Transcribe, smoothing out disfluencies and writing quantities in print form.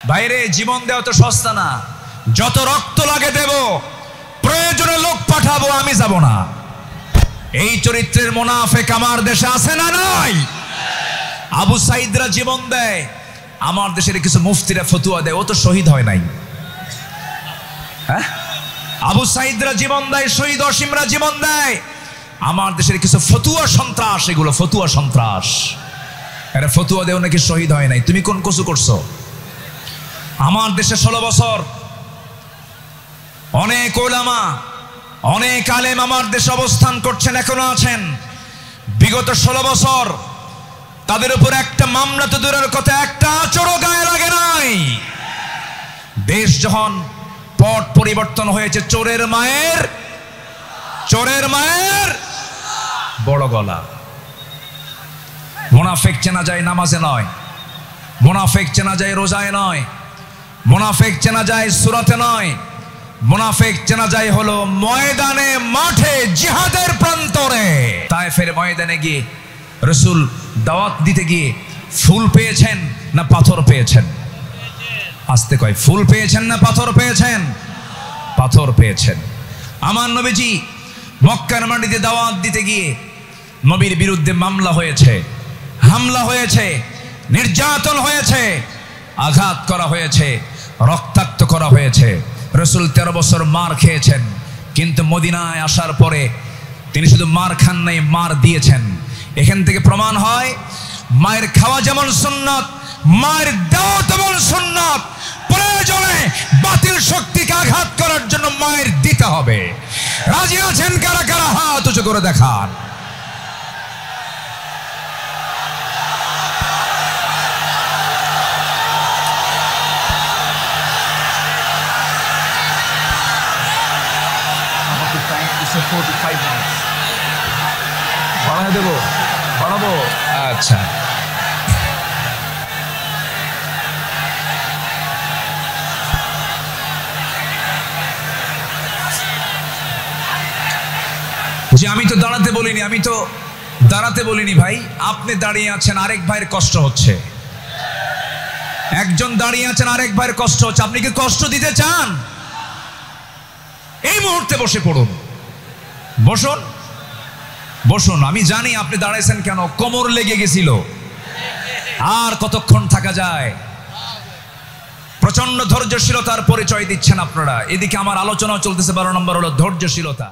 বাইরে জীবন দেওয়া তো সস্তা না, যত রক্ত লাগে দেব, প্রয়োজনে লোক পাঠাবো, আমি যাব না। এই চরিত্রের মুনাফিক আমার দেশে আছে না নাই? আবু সাইদরা জীবন দেয়, আমার দেশের কিছু মুফতিরা ফতুয়া দেয়, ও তো শহীদ হয় নাই। হ্যাঁ, আবু সাইদরা জীবন দেয়, শহীদ অসীমরা জীবন দেয়, আমার দেশের কিছু ফতুয়া সন্ত্রাস, এগুলো ফতুয়া সন্ত্রাস। এরা ফতুয়া দেও নাকি শহীদ হয় নাই, তুমি কোন কসু করছো? আমার দেশে 16 বছর অনেক ওলামা, অনেক আলেম আমার দেশে অবস্থান করছেন, এখনো আছেন। বিগত 16 বছর তাদের উপর একটা মামলা তো দূরের কথা, একটা আচরও গায়ে লাগে নাই। দেশ যখন পট পরিবর্তন হয়েছে, চোরের মায়ের বড় গলা। মুনাফিক চেনা যায় নামাজে নয়, মুনাফিক চেনা যায় রোজায় নয়, মুনাফিক চেনা যায় সূরাতে নয়, মুনাফিক চেনা যায় হলো ময়দানে, মাঠে, জিহাদের প্রান্তরে। তায়েফের ময়দানে গিয়ে রাসূল দাওয়াত দিতে গিয়ে ফুল পেয়েছেন না পাথর পেয়েছেন? আস্তে কয়, ফুল পেয়েছেন না পাথর পেয়েছেন? পাথর পেয়েছেন। আমার নবীজি মক্কার মাটিতে দাওয়াত দিতে গিয়ে নবীর বিরুদ্ধে মামলা হয়েছে, হামলা হয়েছে, নির্যাতন হয়েছে, আঘাত করা হয়েছে, রক্তাক্ত করা হয়েছে। রাসূল 13 বছর মার খেয়েছেন, কিন্তু মদিনায় আসার পরে তিনি শুধু মার খান নাই, মার দিয়েছেন। এখান থেকে প্রমাণ হয় মায়ের খাওয়া যেমন সুন্নাত, মায়ের দেওয়া তেমন সুন্নাত। প্রয়োজনে বাতিল শক্তিকে আঘাত করার জন্য মায়ের দিতে হবে। রাজি আছেন কারা কারা? হাত উঁচু করে দেখান। বাড়ায় দেবো, বাড়াবো? আচ্ছা, যে আমি তো দাঁড়াতে বলিনি, আমি তো দাঁড়াতে বলিনি ভাই। আপনি দাঁড়িয়ে আছেন, আরেক ভাইয়ের কষ্ট হচ্ছে। একজন দাঁড়িয়ে আছেন, আরেক ভাইয়ের কষ্ট হচ্ছে। আপনি কি কষ্ট দিতে চান? এই মুহূর্তে বসে পড়ুন, বসুন, বসুন। আমি জানি আপনি দাঁড়াইছেন কেন, কোমর লেগে গেছিল। আর কতক্ষণ থাকা যায়? প্রচন্ড ধৈর্যশীলতার পরিচয় দিচ্ছেন আপনারা। এদিকে আমার আলোচনা চলতেছে, 12 নম্বর হলো ধৈর্যশীলতা।